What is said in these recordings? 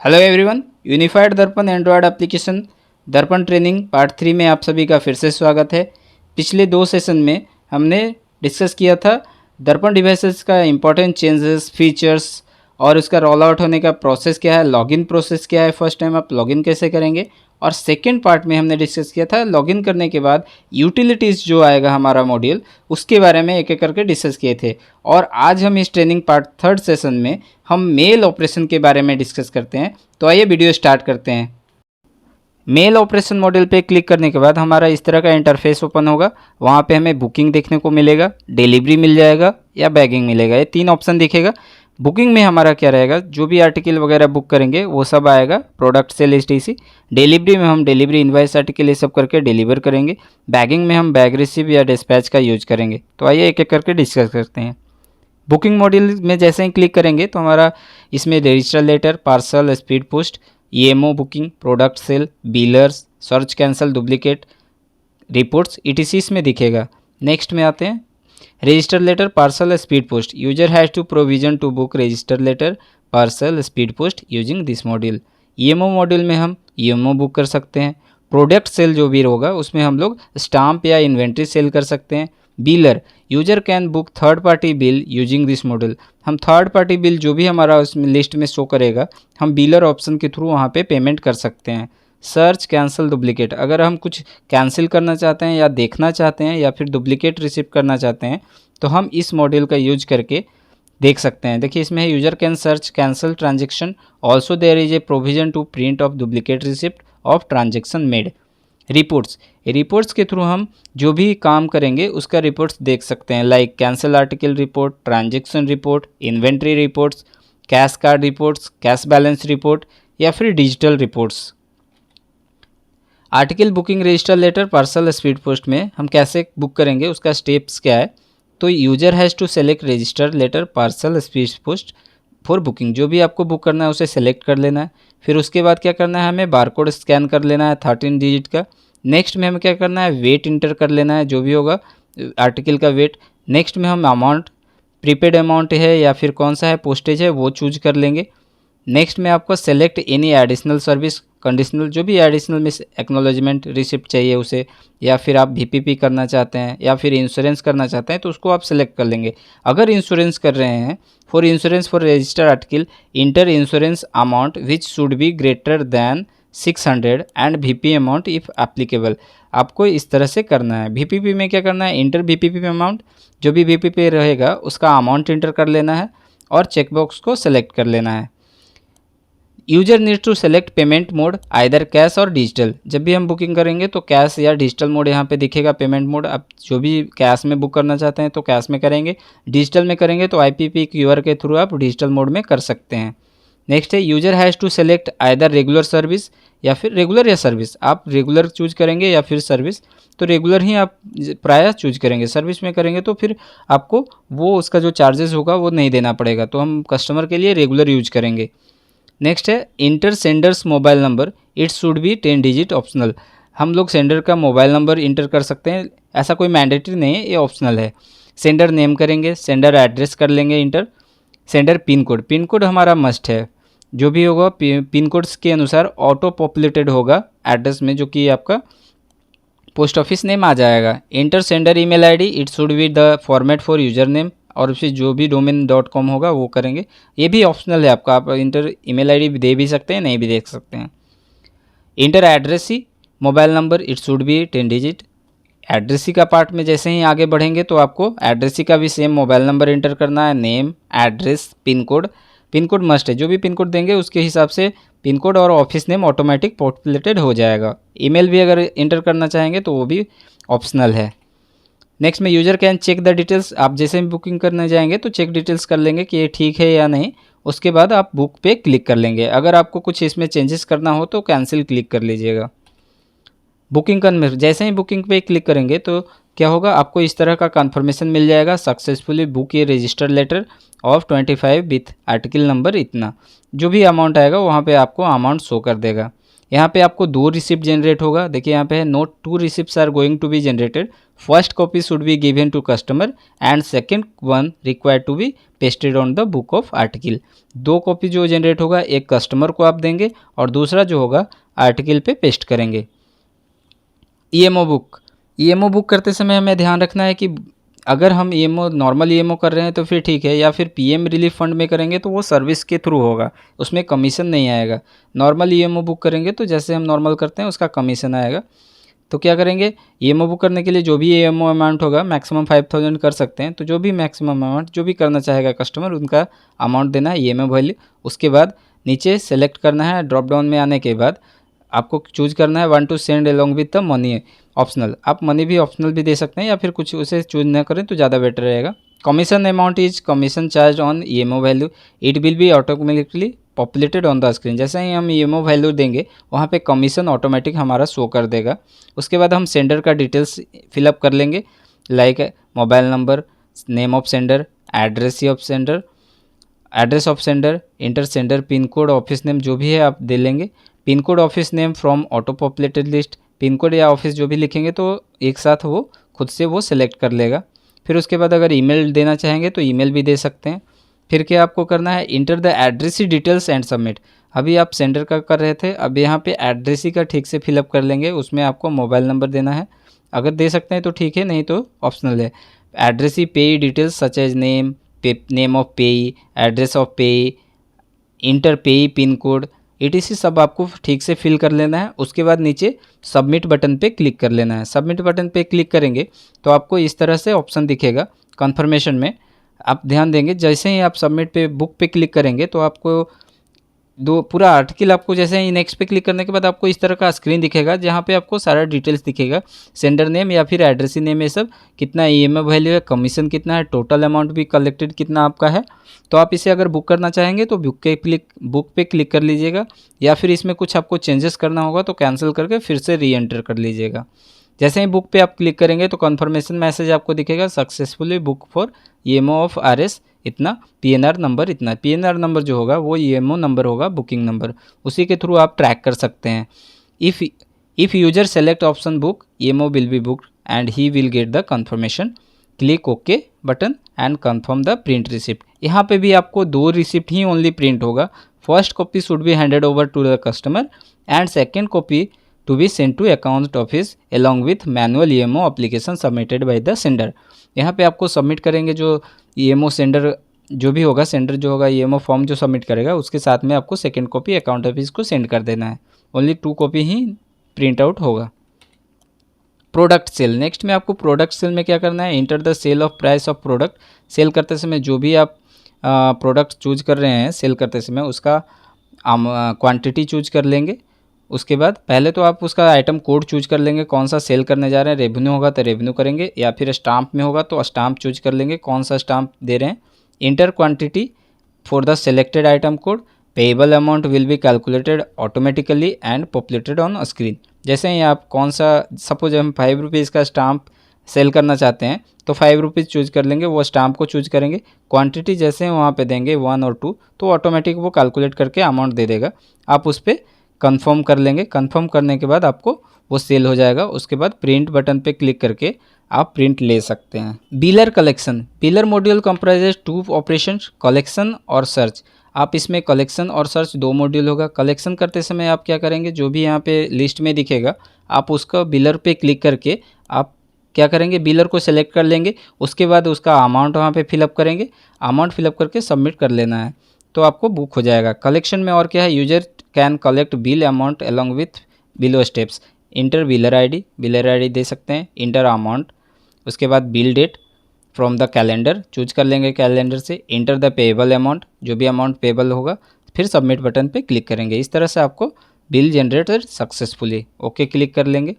Hello everyone, unified दर्पण Android application दर्पण training part 3 में आप सभी का फिर से स्वागत है। पिछले 2 सेशन में हमने डिस्कस किया था दर्पण डिवाइसेस का इम्पोर्टेंट चेंजेस, फीचर्स और उसका रोल आउट होने का प्रोसेस क्या है, लॉगिन प्रोसेस क्या है, फर्स्ट टाइम आप लॉगिन कैसे करेंगे। और सेकेंड पार्ट में हमने डिस्कस किया था लॉगिन करने के बाद यूटिलिटीज़ जो आएगा हमारा मॉड्यूल, उसके बारे में एक एक करके डिस्कस किए थे। और आज हम इस ट्रेनिंग पार्ट 3rd सेशन में हम मेल ऑपरेशन के बारे में डिस्कस करते हैं। तो आइए वीडियो स्टार्ट करते हैं। मेल ऑपरेशन मॉड्यूल पे क्लिक करने के बाद हमारा इस तरह का इंटरफेस ओपन होगा। वहाँ पे हमें बुकिंग देखने को मिलेगा, डिलीवरी मिल जाएगा या बैगिंग मिलेगा, ये 3 ऑप्शन दिखेगा। बुकिंग में हमारा क्या रहेगा, जो भी आर्टिकल वगैरह बुक करेंगे वो सब आएगा, प्रोडक्ट सेल etc। डिलीवरी में हम डिलीवरी इनवॉइस आर्टिकल ये सब करके डिलीवर करेंगे। बैगिंग में हम बैग रिसीव या डिस्पैच का यूज करेंगे। तो आइए एक एक करके डिस्कस करते हैं। बुकिंग मॉड्यूल में जैसे ही क्लिक करेंगे तो हमारा इसमें register letter, parcel, speed post, EMO booking, product sale, billers, search cancel, duplicate reports etc इसमें दिखेगा। नेक्स्ट में आते हैं register letter, parcel, speed post. User has to provision to book register letter, parcel, speed post using this module. EMO module में हम EMO book कर सकते हैं। प्रोडक्ट सेल जो भी होगा उसमें हम लोग स्टाम्प या इन्वेंट्री सेल कर सकते हैं। Biller, user can book third party bill using this module. हम थर्ड पार्टी बिल जो भी हमारा उसमें लिस्ट में शो करेगा, हम बिलर ऑप्शन के थ्रू वहाँ पे पेमेंट कर सकते हैं। सर्च कैंसिल डुप्लीकेट, अगर हम कुछ कैंसिल करना चाहते हैं या देखना चाहते हैं या फिर डुप्लीकेट रिसीव करना चाहते हैं तो हम इस मॉड्यूल का यूज करके देख सकते हैं। देखिए इसमें है user can search cancel transaction, also there is a provision to print of duplicate receipt of transaction made. Reports, reports के थ्रू हम जो भी काम करेंगे उसका रिपोर्ट्स देख सकते हैं, like cancel article report, transaction report, inventory reports, cash card reports, cash balance report या फिर digital reports. Article booking register letter, parcel, speed post में हम कैसे बुक करेंगे उसका स्टेप्स क्या है। तो user has to select register letter, parcel, speed post for booking. जो भी आपको बुक करना है उसे सेलेक्ट कर लेना है। फिर उसके बाद क्या करना है, हमें बारकोड स्कैन कर लेना है 13 डिजिट का। नेक्स्ट में हमें क्या करना है, वेट इंटर कर लेना है जो भी होगा आर्टिकल का वेट। नेक्स्ट में हम अमाउंट, प्रीपेड अमाउंट है या फिर कौन सा है पोस्टेज है वो चूज कर लेंगे। नेक्स्ट में आपको select any additional service conditional, जो भी एडिशनल में एक्नॉलेजमेंट रिसिप्ट चाहिए उसे, या फिर आप VPP करना चाहते हैं या फिर इंश्योरेंस करना चाहते हैं तो उसको आप सेलेक्ट कर लेंगे। अगर इंश्योरेंस कर रहे हैं, for insurance for registered article inter insurance amount which should be greater than 600 and VP amount if applicable. आपको इस तरह से करना है। VPP में क्या करना है, इंटर VPP अमाउंट, जो भी VPP रहेगा उसका अमाउंट इंटर कर लेना है और चेकबॉक्स को सेलेक्ट कर लेना है। User need to select payment mode, either cash और डिजिटल। जब भी हम बुकिंग करेंगे तो कैश या डिजिटल मोड यहाँ पे दिखेगा पेमेंट मोड। आप जो भी कैश में बुक करना चाहते हैं तो कैश में करेंगे, डिजिटल में करेंगे तो IPP QR के थ्रू आप डिजिटल मोड में कर सकते हैं। नेक्स्ट है user has to select either regular service या फिर रेगुलर या सर्विस। आप रेगुलर चूज करेंगे या फिर सर्विस, तो रेगुलर ही आप प्रायः चूज करेंगे। सर्विस में करेंगे तो फिर आपको वो उसका जो चार्जेस होगा वो नहीं देना पड़ेगा, तो हम कस्टमर के लिए रेगुलर यूज करेंगे। नेक्स्ट है enter sender's mobile number, it should be 10 digit optional. हम लोग सेंडर का मोबाइल नंबर इंटर कर सकते हैं, ऐसा कोई मैंडेटरी नहीं है, ये ऑप्शनल है। सेंडर नेम करेंगे, सेंडर एड्रेस कर लेंगे inter. Sender pin code, pin code हमारा मस्ट है, जो भी होगा पिन कोड्स के अनुसार ऑटो पॉपुलेटेड होगा एड्रेस में, जो कि आपका पोस्ट ऑफिस नेम आ जाएगा। Inter sender email ID, it should be the format for user name, और फिर जो भी domain.com होगा वो करेंगे। ये भी ऑप्शनल है आपका, आप इंटर ईमेल ID भी दे भी सकते हैं, नहीं भी देख सकते हैं। इंटर एड्रेस ही mobile number, it should be 10 digit. Address ही का पार्ट में जैसे ही आगे बढ़ेंगे तो आपको एड्रेस ही का भी सेम मोबाइल नंबर इंटर करना है, name, address, pin code. Pin code must है, जो भी पिन कोड देंगे उसके हिसाब से पिन कोड और ऑफिस नेम ऑटोमेटिक पॉपुलेटेड हो जाएगा। ईमेल भी अगर इंटर करना चाहेंगे तो वो भी ऑप्शनल है। नेक्स्ट में user can check the details, आप जैसे भी बुकिंग करने जाएंगे तो चेक डिटेल्स कर लेंगे कि ये ठीक है या नहीं। उसके बाद आप बुक पे क्लिक कर लेंगे। अगर आपको कुछ इसमें चेंजेस करना हो तो कैंसिल क्लिक कर लीजिएगा। बुकिंग कन्फर्म, जैसे ही बुकिंग पे क्लिक करेंगे तो क्या होगा, आपको इस तरह का कन्फर्मेशन मिल जाएगा, सक्सेसफुली बुक ये registered letter of 25 with article number इतना। जो भी अमाउंट आएगा वहाँ पे आपको अमाउंट शो कर देगा। यहाँ पे आपको 2 रिसिप्ट जनरेट होगा। देखिए यहाँ पे है note 2 receipts are going to be generated, first copy should be given to customer and second one required to be pasted on the book of article. 2 copy जो जनरेट होगा, एक कस्टमर को आप देंगे और दूसरा जो होगा आर्टिकल पे पेस्ट करेंगे। ईएमओ बुक करते समय हमें ध्यान रखना है कि अगर हम ईएमओ नॉर्मल ईएमओ कर रहे हैं तो फिर ठीक है, या फिर पीएम रिलीफ फंड में करेंगे तो वो सर्विस के थ्रू होगा, उसमें कमीशन नहीं आएगा। नॉर्मल ईएमओ बुक करेंगे तो जैसे हम नॉर्मल करते हैं उसका कमीशन आएगा। तो क्या करेंगे, ईएमओ बुक करने के लिए जो भी ईएमओ अमाउंट होगा मैक्सिमम 5000 कर सकते हैं, तो जो भी मैक्सिमम अमाउंट जो भी करना चाहेगा कस्टमर उनका अमाउंट देना है ईएमओ वैल्यू। उसके बाद नीचे सेलेक्ट करना है, ड्रॉप डाउन में आने के बाद आपको चूज करना है one two send along with the money optional. आप मनी भी ऑप्शनल भी दे सकते हैं या फिर कुछ उसे चूज ना करें तो ज़्यादा बेटर रहेगा। Commission amount is commission charge on EMO value, it will be automatically populated on the screen. जैसे ही हम ईएमओ वैल्यू देंगे वहाँ पे कमीशन ऑटोमेटिक हमारा शो कर देगा। उसके बाद हम सेंडर का डिटेल्स फिलअप कर लेंगे, like mobile number, name of sender, address of sender, inter sender pin code, office name जो भी है आप दे लेंगे। Pin code, office name from auto populated list, pin code या ऑफिस जो भी लिखेंगे तो एक साथ वो खुद से वो सिलेक्ट कर लेगा। फिर उसके बाद अगर ईमेल देना चाहेंगे तो ईमेल भी दे सकते हैं। फिर क्या आपको करना है, enter the address details and submit. अभी आप सेंडर का कर रहे थे, अब यहाँ पे एड्रेस का ठीक से फिलअप कर लेंगे। उसमें आपको मोबाइल नंबर देना है, अगर दे सकते हैं तो ठीक है, नहीं तो ऑप्शनल है। Address payee details such as name of payee, address of payee, enter payee pin code, ETC सब आपको ठीक से फिल कर लेना है। उसके बाद नीचे सबमिट बटन पे क्लिक कर लेना है। सबमिट बटन पे क्लिक करेंगे तो आपको इस तरह से ऑप्शन दिखेगा कन्फर्मेशन में। आप ध्यान देंगे जैसे ही आप सबमिट पे बुक पे क्लिक करेंगे तो आपको पूरा आर्टिकल आपको जैसे ही नेक्स्ट पे क्लिक करने के बाद आपको इस तरह का स्क्रीन दिखेगा जहाँ पे आपको सारा डिटेल्स दिखेगा, सेंडर नेम या फिर एड्रेसी नेम, ये सब, कितना ईएमआई वैल्यू है, कमीशन कितना है, टोटल अमाउंट भी कलेक्टेड कितना आपका है। तो आप इसे अगर बुक करना चाहेंगे तो बुक पे क्लिक कर लीजिएगा, या फिर इसमें कुछ आपको चेंजेस करना होगा तो कैंसिल करके फिर से री एंटर कर लीजिएगा। जैसे ही बुक पे आप क्लिक करेंगे तो कन्फर्मेशन मैसेज आपको दिखेगा, successfully book for EMO of RS इतना, PNR नंबर इतना। PNR नंबर जो होगा वो ईएमओ नंबर होगा, बुकिंग नंबर, उसी के थ्रू आप ट्रैक कर सकते हैं। If user select option book, EMO will be booked and he will get the confirmation, click okay button and confirm the print receipt. यहाँ पे भी आपको 2 रिसिप्ट ही ओनली प्रिंट होगा। First copy should be handed over to the customer and second copy to be sent to account office along with manual EMO application submitted by the sender। यहाँ पे आपको submit करेंगे जो EMO sender जो भी होगा, sender जो होगा EMO फॉर्म जो सबमिट करेगा उसके साथ में आपको सेकेंड कॉपी अकाउंट ऑफिस को सेंड कर देना है। ओनली 2 कॉपी ही प्रिंट आउट होगा। प्रोडक्ट सेल, नेक्स्ट में आपको प्रोडक्ट सेल में क्या करना है, enter the sale of price of product. Sale करते समय जो भी आप प्रोडक्ट चूज कर रहे हैं सेल करते समय उसका क्वांटिटी चूज कर लेंगे। उसके बाद पहले तो आप उसका आइटम कोड चूज कर लेंगे, कौन सा सेल करने जा रहे हैं। रेवेन्यू होगा तो रेवेन्यू करेंगे, या फिर स्टाम्प में होगा तो स्टाम्प चूज कर लेंगे, कौन सा स्टाम्प दे रहे हैं। Inter quantity for the selected item code, payable amount will be calculated automatically and populated on screen. जैसे ही आप कौन सा, सपोज हम 5 रुपीज़ का स्टाम्प सेल करना चाहते हैं तो 5 रुपीज़ चूज कर लेंगे, वो स्टाम्प को चूज करेंगे। क्वांटिटी जैसे वहाँ पे देंगे 1 और 2 तो ऑटोमेटिक वो कैलकुलेट करके अमाउंट दे देगा। आप उस पर कंफर्म कर लेंगे, कंफर्म करने के बाद आपको वो सेल हो जाएगा। उसके बाद प्रिंट बटन पे क्लिक करके आप प्रिंट ले सकते हैं। बिलर कलेक्शन, बिलर मॉड्यूल कंप्राइजेज 2 ऑपरेशंस, कलेक्शन और सर्च। आप इसमें कलेक्शन और सर्च 2 मॉड्यूल होगा। कलेक्शन करते समय आप क्या करेंगे, जो भी यहाँ पे लिस्ट में दिखेगा आप उसका बिलर पे क्लिक करके आप क्या करेंगे, बिलर को सेलेक्ट कर लेंगे। उसके बाद उसका अमाउंट वहाँ पे फिलअप करेंगे, अमाउंट फिलअप करके सबमिट कर लेना है तो आपको बुक हो जाएगा। कलेक्शन में और क्या है, user can collect bill amount along with below steps. Enter biller ID दे सकते हैं, इंटर अमाउंट, उसके बाद bill date from the calendar choose कर लेंगे, कैलेंडर से इंटर द पेएबल अमाउंट, जो भी अमाउंट पेएबल होगा, फिर सबमिट बटन पे क्लिक करेंगे। इस तरह से आपको bill generated successfully, okay click कर लेंगे।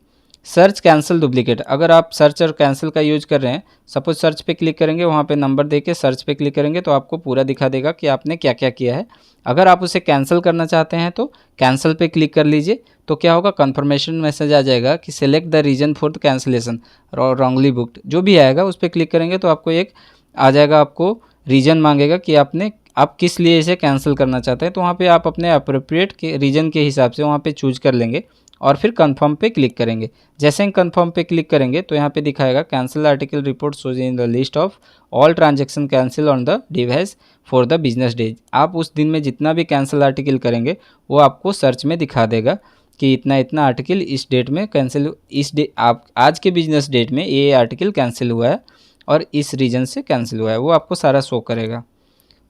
सर्च कैंसिल डुप्लीकेट, अगर आप सर्च और कैंसिल का यूज कर रहे हैं, सपोज सर्च पे क्लिक करेंगे, वहाँ पे नंबर देके सर्च पे क्लिक करेंगे तो आपको पूरा दिखा देगा कि आपने क्या क्या किया है। अगर आप उसे कैंसिल करना चाहते हैं तो कैंसिल पे क्लिक कर लीजिए, तो क्या होगा, कंफर्मेशन मैसेज आ जाएगा कि select the reason for the cancellation wrongly booked, जो भी आएगा उस पर क्लिक करेंगे तो आपको एक आ जाएगा, आपको रीजन मांगेगा कि आपने आप किस लिए इसे कैंसिल करना चाहते हैं, तो वहाँ पे आप अपने अप्रोप्रिएट के रीजन के हिसाब से वहाँ पे चूज कर लेंगे और फिर कंफर्म पे क्लिक करेंगे। जैसे ही कंफर्म पे क्लिक करेंगे तो यहाँ पे दिखाएगा cancel article report shows in the list of all transaction cancel on the device for the business days. आप उस दिन में जितना भी कैंसिल आर्टिकल करेंगे वो आपको सर्च में दिखा देगा कि इतना इतना आर्टिकल इस डेट में कैंसिल, इस डे आप आज के बिजनेस डेट में ये आर्टिकल कैंसिल हुआ है और इस रीजन से कैंसिल हुआ है, वो आपको सारा शो करेगा।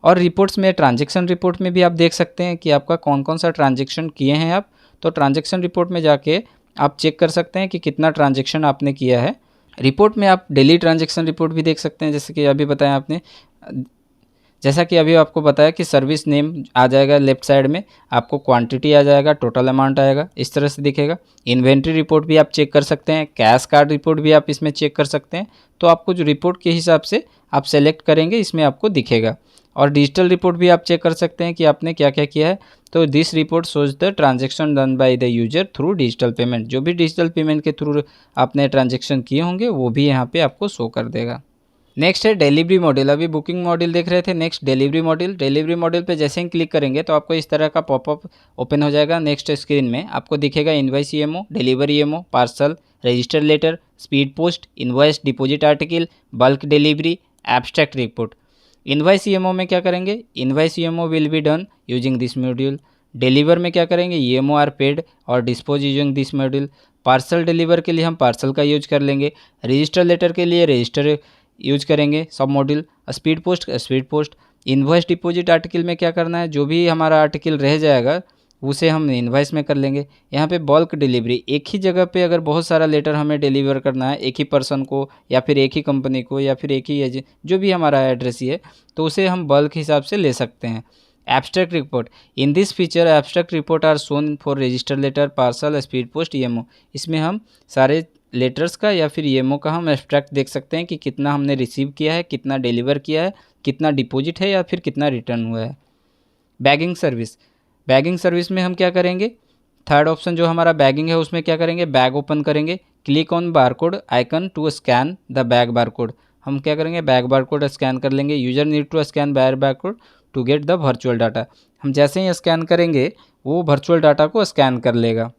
और रिपोर्ट्स में ट्रांजैक्शन रिपोर्ट में भी आप देख सकते हैं कि आपका कौन कौन सा ट्रांजैक्शन किए हैं आप। तो ट्रांजैक्शन रिपोर्ट में जाके आप चेक कर सकते हैं कि कितना ट्रांजैक्शन आपने किया है। रिपोर्ट में आप डेली ट्रांजैक्शन रिपोर्ट भी देख सकते हैं, जैसे कि अभी बताया आपने, जैसा कि अभी आपको बताया कि सर्विस नेम आ जाएगा लेफ्ट साइड में, आपको क्वांटिटी आ जाएगा, टोटल अमाउंट आएगा, इस तरह से दिखेगा। इन्वेंट्री रिपोर्ट भी आप चेक कर सकते हैं, कैश कार्ड रिपोर्ट भी आप इसमें चेक कर सकते हैं। तो आपको जो रिपोर्ट के हिसाब से आप सेलेक्ट करेंगे इसमें आपको दिखेगा। और डिजिटल रिपोर्ट भी आप चेक कर सकते हैं कि आपने क्या क्या किया है। तो this report shows the transaction done by the user through digital payment. जो भी डिजिटल पेमेंट के थ्रू आपने ट्रांजेक्शन किए होंगे वो भी यहाँ पे आपको शो कर देगा। नेक्स्ट है डिलीवरी मॉडल। अभी बुकिंग मॉडल देख रहे थे, next delivery model. Delivery model पे जैसे ही क्लिक करेंगे तो आपको इस तरह का पॉपअप ओपन हो जाएगा। नेक्स्ट स्क्रीन में आपको दिखेगा invoice EMO, delivery EMO, parcel, register letter, speed post, invoice, deposit article, bulk delivery, abstract report. Invoice EMO में क्या करेंगे, invoice EMO will be done using this module. Deliver में क्या करेंगे, ईएमओ आर पेड और dispose using this module. Parcel deliver के लिए हम पार्सल का यूज कर लेंगे। रजिस्टर लेटर के लिए रजिस्टर यूज करेंगे सब module. Speed post. Invoice deposit article में क्या करना है, जो भी हमारा आर्टिकल रह जाएगा उसे हम इनवॉइस में कर लेंगे। यहाँ पे बल्क डिलीवरी, एक ही जगह पे अगर बहुत सारा लेटर हमें डिलीवर करना है एक ही पर्सन को या फिर एक ही कंपनी को या फिर एक ही एजेंट, जो भी हमारा एड्रेस ही है, तो उसे हम बल्क हिसाब से ले सकते हैं। Abstract report, in this feature abstract report are shown for register letter, parcel, speed post, EMO. इसमें हम सारे लेटर्स का या फिर ईएमओ का हम एब्स्ट्रैक्ट देख सकते हैं कि कितना हमने रिसीव किया है, कितना डिलीवर किया है, कितना डिपॉजिट है या फिर कितना रिटर्न हुआ है। बैगिंग सर्विस, बैगिंग सर्विस में हम क्या करेंगे, थर्ड ऑप्शन जो हमारा बैगिंग है उसमें क्या करेंगे, बैग ओपन करेंगे। Click on barcode icon to scan the bag barcode. हम क्या करेंगे, बैग बारकोड स्कैन कर लेंगे। User need to scan bag barcode to get the virtual data. हम जैसे ही स्कैन करेंगे वो वर्चुअल डाटा को स्कैन कर लेगा।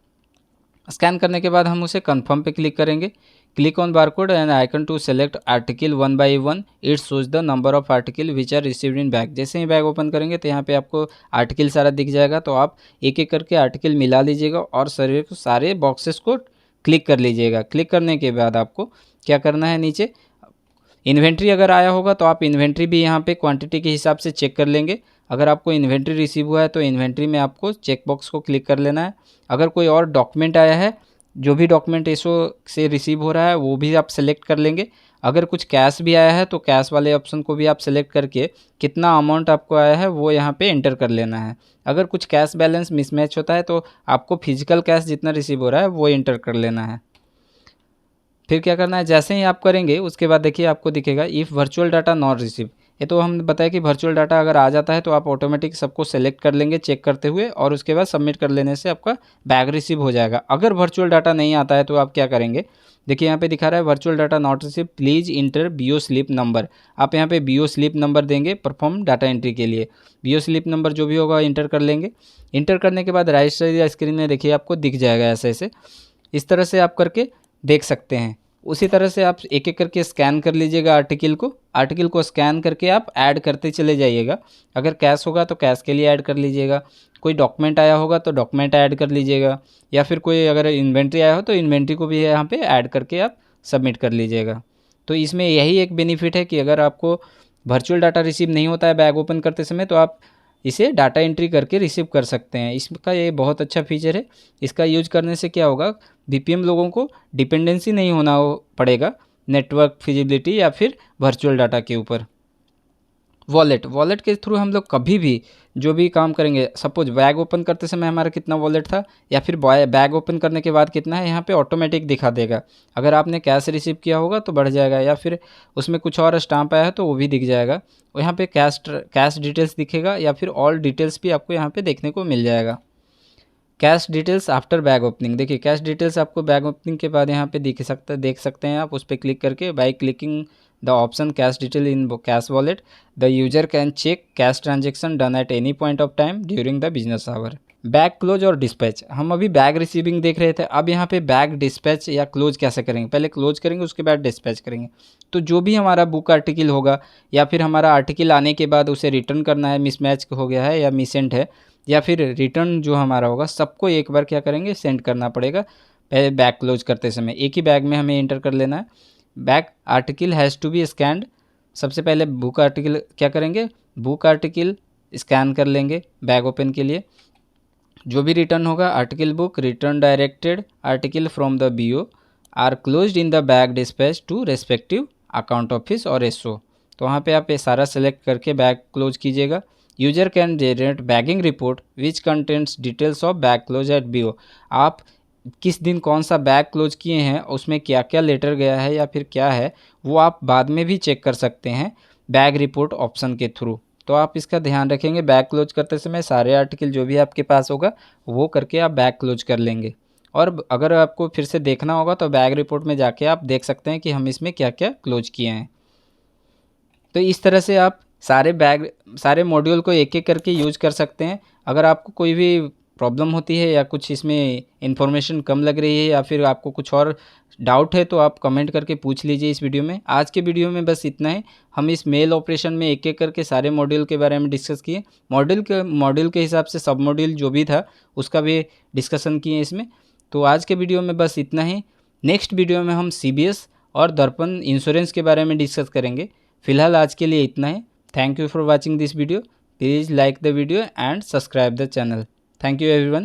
स्कैन करने के बाद हम उसे कंफर्म पे क्लिक करेंगे। Click on barcode and icon to select article 1 by 1, it shows the number of article which are received in bag. जैसे ही बैग ओपन करेंगे तो यहाँ पे आपको आर्टिकल सारा दिख जाएगा, तो आप एक एक करके आर्टिकल मिला लीजिएगा और सारे बॉक्सेस को क्लिक कर लीजिएगा। क्लिक करने के बाद आपको क्या करना है, नीचे इन्वेंट्री अगर आया होगा तो आप इन्वेंट्री भी यहाँ पे क्वांटिटी के हिसाब से चेक कर लेंगे। अगर आपको इन्वेंट्री रिसीव हुआ है तो इन्वेंट्री में आपको चेक बॉक्स को क्लिक कर लेना है। अगर कोई और डॉक्यूमेंट आया है, जो भी डॉक्यूमेंट एसओ से रिसीव हो रहा है वो भी आप सेलेक्ट कर लेंगे। अगर कुछ कैश भी आया है तो कैश वाले ऑप्शन को भी आप सेलेक्ट करके कितना अमाउंट आपको आया है वो यहाँ पे एंटर कर लेना है। अगर कुछ कैश बैलेंस मिसमैच होता है तो आपको फिजिकल कैश जितना रिसीव हो रहा है वो एंटर कर लेना है। फिर क्या करना है, जैसे ही आप करेंगे उसके बाद देखिए आपको दिखेगा if virtual data not receive. ये तो हम बताया कि वर्चुअल डाटा अगर आ जाता है तो आप ऑटोमेटिक सबको सेलेक्ट कर लेंगे चेक करते हुए, और उसके बाद सबमिट कर लेने से आपका बैग रिसीव हो जाएगा। अगर वर्चुअल डाटा नहीं आता है तो आप क्या करेंगे, देखिए यहाँ पे दिखा रहा है virtual data not receive, please enter BO slip number. आप यहाँ पे बीओ स्लिप नंबर देंगे परफॉर्म डाटा एंट्री के लिए। बीओ स्लिप नंबर जो भी होगा इंटर कर लेंगे। इंटर करने के बाद राइट साइड स्क्रीन में देखिए आपको दिख जाएगा ऐसे ऐसे, इस तरह से आप करके देख सकते हैं। उसी तरह से आप एक एक करके स्कैन कर लीजिएगा आर्टिकल को स्कैन करके आप ऐड करते चले जाइएगा। अगर कैश होगा तो कैश के लिए ऐड कर लीजिएगा, कोई डॉक्यूमेंट आया होगा तो डॉक्यूमेंट ऐड कर लीजिएगा, या फिर कोई अगर इन्वेंट्री आया हो तो इन्वेंट्री को भी यहाँ पे ऐड करके आप सबमिट कर लीजिएगा। तो इसमें यही एक बेनिफिट है कि अगर आपको वर्चुअल डाटा रिसीव नहीं होता है बैग ओपन करते समय तो आप इसे डाटा एंट्री करके रिसीव कर सकते हैं। इसका ये बहुत अच्छा फीचर है। इसका यूज करने से क्या होगा, बीपीएम लोगों को डिपेंडेंसी नहीं होना पड़ेगा नेटवर्क फिजिबिलिटी या फिर वर्चुअल डाटा के ऊपर। वॉलेट के थ्रू हम लोग कभी भी जो भी काम करेंगे, सपोज बैग ओपन करते समय हमारा कितना वॉलेट था या फिर बैग ओपन करने के बाद कितना है, यहाँ पे ऑटोमेटिक दिखा देगा। अगर आपने कैश रिसीव किया होगा तो बढ़ जाएगा, या फिर उसमें कुछ और स्टाम्प आया है तो वो भी दिख जाएगा। और यहाँ पे कैश डिटेल्स दिखेगा या फिर ऑल डिटेल्स भी आपको यहाँ पे देखने को मिल जाएगा। Cash details after bag opening, देखिए कैश डिटेल्स आपको बैग ओपनिंग के बाद यहाँ पे देख सकते हैं आप, उस पर क्लिक करके by clicking the option cash detail in cash wallet. The user can check cash transaction done at any point of time during the business hour. Bag close और डिस्पैच, हम अभी बैग रिसीविंग देख रहे थे, अब यहाँ पे बैग डिस्पैच या क्लोज कैसे करेंगे, पहले क्लोज करेंगे उसके बाद डिस्पैच करेंगे। तो जो भी हमारा बुक आर्टिकल होगा या फिर हमारा आर्टिकल आने के बाद उसे रिटर्न करना है, मिसमैच हो गया है या मिसेंट है या फिर रिटर्न जो हमारा होगा, सबको एक बार क्या करेंगे, सेंड करना पड़ेगा पहले बैग क्लोज करते समय। एक ही बैग में हमें एंटर कर लेना है। Bag article has to be scanned, सबसे पहले बुक आर्टिकल क्या करेंगे, बुक आर्टिकल स्कैन कर लेंगे बैग ओपन के लिए। जो भी रिटर्न होगा, article book return directed article from the BO are closed in the bag dispatch to respective account office और SO। तो वहाँ पे आप ये सारा सेलेक्ट करके बैग क्लोज कीजिएगा। User can generate bagging report which contents details of bag close eight BO। आप किस दिन कौन सा बैग क्लोज किए हैं, उसमें क्या क्या लेटर गया है या फिर क्या है, वो आप बाद में भी चेक कर सकते हैं बैग रिपोर्ट ऑप्शन के थ्रू। तो आप इसका ध्यान रखेंगे, बैग क्लोज करते समय सारे आर्टिकल जो भी आपके पास होगा वो करके आप बैग क्लोज कर लेंगे। और अगर आपको फिर से देखना होगा तो बैग रिपोर्ट में जाके आप देख सकते हैं कि हम इसमें क्या क्या क्लोज किए हैं। तो इस तरह से आप सारे मॉड्यूल को एक एक करके यूज कर सकते हैं। अगर आपको कोई भी प्रॉब्लम होती है या कुछ इसमें इन्फॉर्मेशन कम लग रही है या फिर आपको कुछ और डाउट है तो आप कमेंट करके पूछ लीजिए इस वीडियो में। आज के वीडियो में बस इतना ही। हम इस मेल ऑपरेशन में एक एक करके सारे मॉड्यूल के बारे में डिस्कस किए। मॉड्यूल के हिसाब से सब मॉड्यूल जो भी था उसका भी डिस्कशन किए इसमें। तो आज के वीडियो में बस इतना ही। नेक्स्ट वीडियो में हम CBS और दर्पण इंश्योरेंस के बारे में डिस्कस करेंगे। फिलहाल आज के लिए इतना ही। Thank you for watching this video. Please like the video and subscribe the channel. Thank you everyone.